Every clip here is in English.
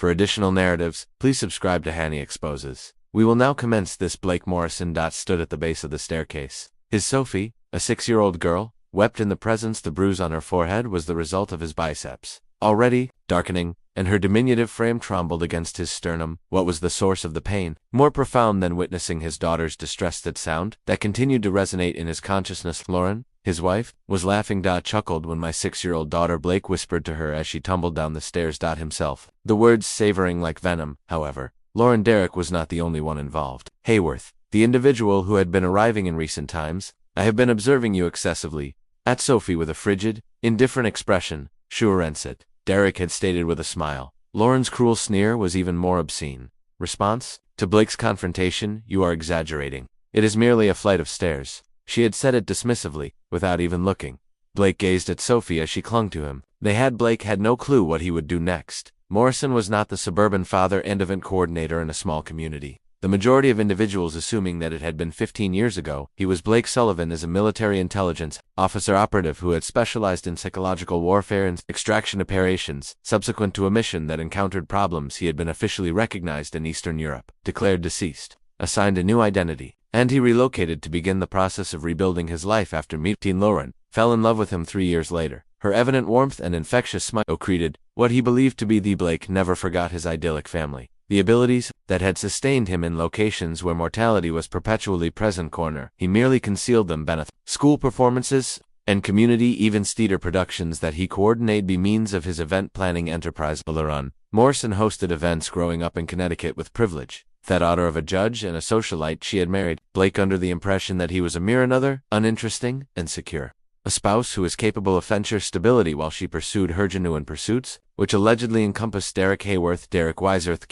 For additional narratives, please subscribe to Hanny Exposes. We will now commence this. Blake Morrison. Stood at the base of the staircase. His Sophie, a 6-year-old girl, wept in the presence. The bruise on her forehead was the result of his biceps, already darkening, and her diminutive frame trembled against his sternum. What was the source of the pain, more profound than witnessing his daughter's distressed sound, that continued to resonate in his consciousness? Lauren, his wife, was laughing. Chuckled when my 6-year-old daughter, Blake whispered to her as she tumbled down the stairs. Himself, the words savoring like venom. However, Lauren Derrick was not the only one involved. Hayworth, the individual who had been arriving in recent times. I have been observing you excessively. At Sophie with a frigid, indifferent expression. Sure, Ensit, Derrick had stated with a smile. Lauren's cruel sneer was even more obscene. Response? To Blake's confrontation, you are exaggerating. It is merely a flight of stairs. She had said it dismissively, without even looking. Blake gazed at Sophie as she clung to him. Blake had no clue what he would do next. Morrison was not the suburban father and event coordinator in a small community. The majority of individuals assuming that it had been 15 years ago. He was Blake Sullivan, as a military intelligence officer operative who had specialized in psychological warfare and extraction operations. Subsequent to a mission that encountered problems, he had been officially recognized in Eastern Europe, declared deceased, assigned a new identity, and he relocated to begin the process of rebuilding his life after meeting Lauren. Fell in love with him 3 years later. Her evident warmth and infectious smile accreted what he believed to be the Blake never forgot his idyllic family. The abilities that had sustained him in locations where mortality was perpetually present. He merely concealed them beneath school performances and community events. Theater productions that he coordinated by means of his event planning enterprise. Morrison hosted events growing up in Connecticut with privilege. The daughter of a judge and a socialite she had married, Blake under the impression that he was a mere another, uninteresting, and secure. A spouse who was capable of financial stability while she pursued her genuine pursuits, which allegedly encompassed Derrick Hayworth. Derrick Weiserth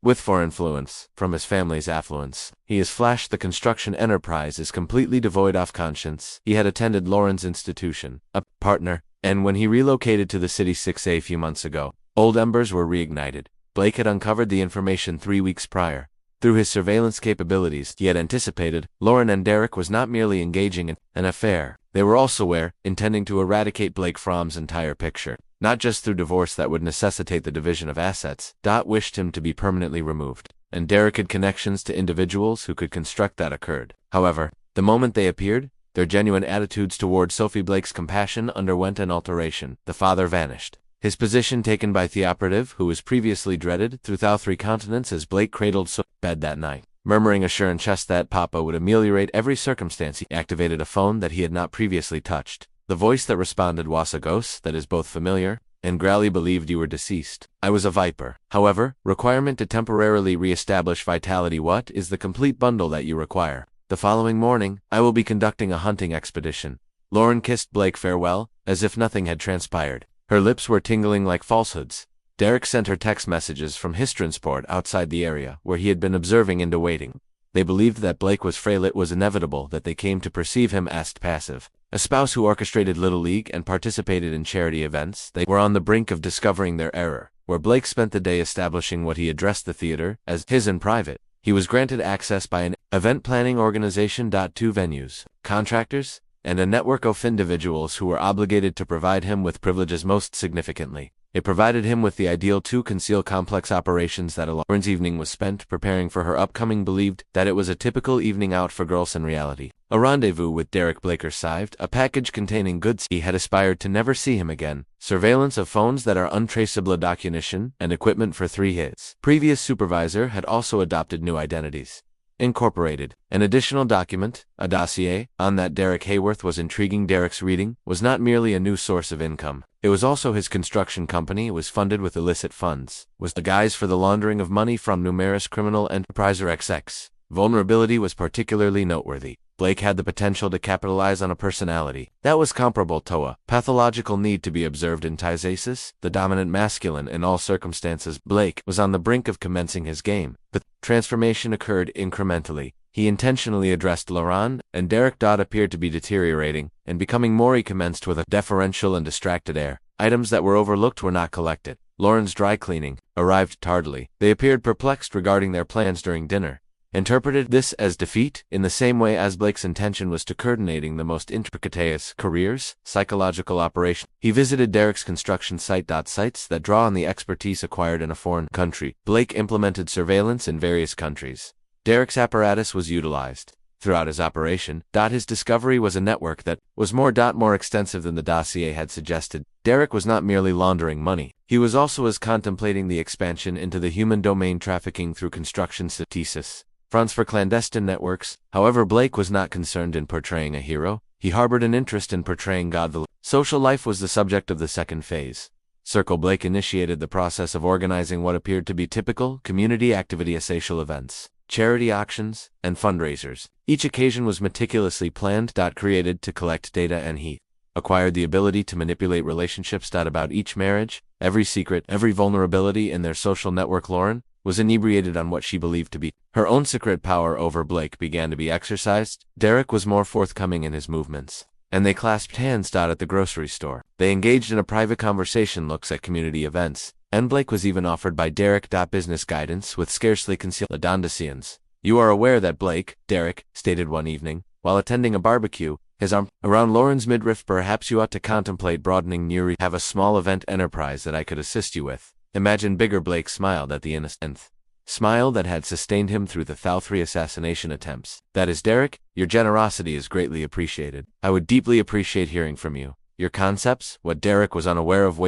with for influence from his family's affluence. He has flashed the construction enterprise is completely devoid of conscience. He had attended Lauren's institution, a partner, and when he relocated to the city 6A few months ago, old embers were reignited. Blake had uncovered the information 3 weeks prior. Through his surveillance capabilities, he had anticipated Lauren and Derrick was not merely engaging in an affair. They were also intending to eradicate Blake from's entire picture, not just through divorce that would necessitate the division of assets. Wished him to be permanently removed, and Derrick had connections to individuals who could construct that occurred. However, the moment they appeared, their genuine attitudes toward Sophie Blake's compassion underwent an alteration. The father vanished. His position taken by the operative who was previously dreaded throughout 3 continents as Blake cradled Sophie's bed that night. Murmuring assurance that Papa would ameliorate every circumstance, he activated a phone that he had not previously touched. The voice that responded was a ghost that is both familiar and growly. Believed you were deceased. I was a viper. However, requirement to temporarily re-establish vitality. What is the complete bundle that you require? The following morning, I will be conducting a hunting expedition. Lauren kissed Blake farewell, as if nothing had transpired. Her lips were tingling like falsehoods. Derrick sent her text messages from his transport outside the area where he had been observing and awaiting. They believed that Blake was frail. It was inevitable that they came to perceive him as passive. A spouse who orchestrated Little League and participated in charity events. They were on the brink of discovering their error. Where Blake spent the day establishing what he addressed the theater as his in private, he was granted access by an event planning organization. 2 venues, contractors, and a network of individuals who were obligated to provide him with privileges. Most significantly, it provided him with the ideal to conceal complex operations. That Lauren's evening was spent preparing for her upcoming. Believed that it was a typical evening out for girls. In reality, a rendezvous with Derrick. Blake received a package containing goods he had aspired to never see him again. Surveillance of phones that are untraceable, documentation and equipment for 3 hits. Previous supervisor had also adopted new identities. Incorporated. An additional document, a dossier, on that Derrick Hayworth was intriguing. Derrick's reading was not merely a new source of income. It was also his construction company. It was funded with illicit funds. Was the guise for the laundering of money from numerous criminal enterprises. XX. Vulnerability was particularly noteworthy. Blake had the potential to capitalize on a personality that was comparable to a pathological need to be observed in Tysasis, the dominant masculine in all circumstances. Blake was on the brink of commencing his game. The transformation occurred incrementally. He intentionally addressed Lauren, and Derrick. Appeared to be deteriorating and becoming more. He commenced with a deferential and distracted air. Items that were overlooked were not collected. Lauren's dry cleaning arrived tardily. They appeared perplexed regarding their plans during dinner. interpreted this as defeat, in the same way as Blake's intention was to coordinating the most intricate careers, psychological operation. He visited Derek's construction sites that draw on the expertise acquired in a foreign country. Blake implemented surveillance in various countries. Derek's apparatus was utilized throughout his operation. His discovery was a network that was more extensive than the dossier had suggested. Derek was not merely laundering money. He was also contemplating the expansion into the human domain, trafficking through construction thesis. Fronts for clandestine networks. However, Blake was not concerned in portraying a hero. He harbored an interest in portraying God. The social life was the subject of the second phase. Blake initiated the process of organizing what appeared to be typical community activity, social events, charity auctions, and fundraisers. Each occasion was meticulously planned, created to collect data, and he acquired the ability to manipulate relationships. About each marriage, every secret, every vulnerability in their social network. Lauren was inebriated on what she believed to be her own secret. Power over Blake began to be exercised. Derek was more forthcoming in his movements, and they clasped hands. At the grocery store, they engaged in a private conversation, looks at community events, and Blake was even offered by Derek business guidance with scarcely concealed adondacians. You are aware that Blake, Derek, stated one evening, while attending a barbecue, his arm around Lauren's midriff. Perhaps you ought to contemplate broadening your have a small event enterprise that I could assist you with. Imagine bigger. Blake smiled at the innocent smile that had sustained him through the 3 assassination attempts. That is, Derek, your generosity is greatly appreciated. I would deeply appreciate hearing from you. Your concepts, what Derek was unaware of,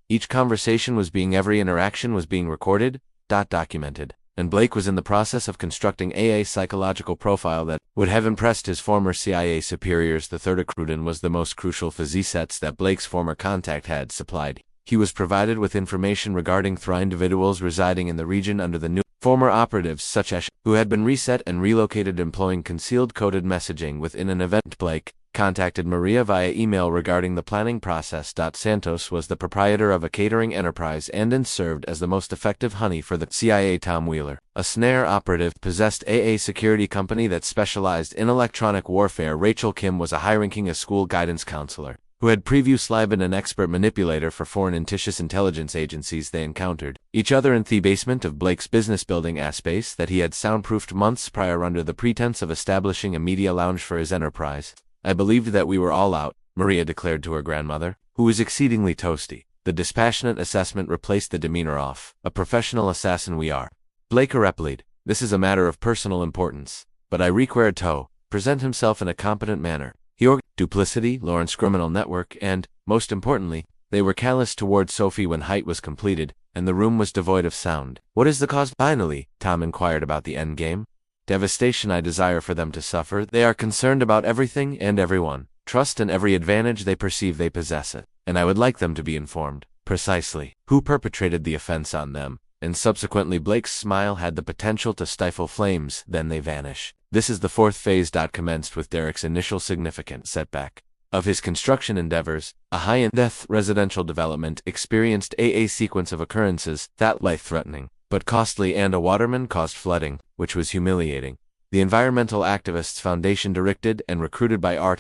each conversation was every interaction was being recorded, documented, and Blake was in the process of constructing a psychological profile that would have impressed his former CIA superiors. The third accrudin was the most crucial sets that Blake's former contact had supplied. He was provided with information regarding 3 individuals residing in the region under the new former operatives, such as who had been reset and relocated, employing concealed coded messaging within an event. Blake contacted Maria via email regarding the planning process. Santos was the proprietor of a catering enterprise and served as the most effective honey for the CIA. Tom Wheeler, a snare operative, possessed a security company that specialized in electronic warfare. Rachel Kim was a high-ranking school guidance counselor who had previously been an expert manipulator for foreign intelligence agencies. They encountered each other in the basement of Blake's business building, a space that he had soundproofed months prior under the pretense of establishing a media lounge for his enterprise. I believed that we were all out, Maria declared to her grandmother, who was exceedingly toasty. The dispassionate assessment replaced the demeanor off. A professional assassin we are. Blake replied, this is a matter of personal importance, but I require to present himself in a competent manner. He ordered duplicity, Lauren's criminal network, and, most importantly, they were callous toward Sophie when height was completed, and the room was devoid of sound. What is the cause? Finally, Tom inquired about the end game. Devastation. I desire for them to suffer. They are concerned about everything and everyone, trust in every advantage they perceive they possess it, and I would like them to be informed, precisely, who perpetrated the offense on them, and subsequently. Blake's smile had the potential to stifle flames, then they vanish. This is the 4th phase. Commenced with Derek's initial significant setback of his construction endeavors. A high-in-depth residential development experienced a sequence of occurrences that life-threatening but costly, and a waterman caused flooding, which was humiliating. The environmental activists foundation, directed and recruited by Art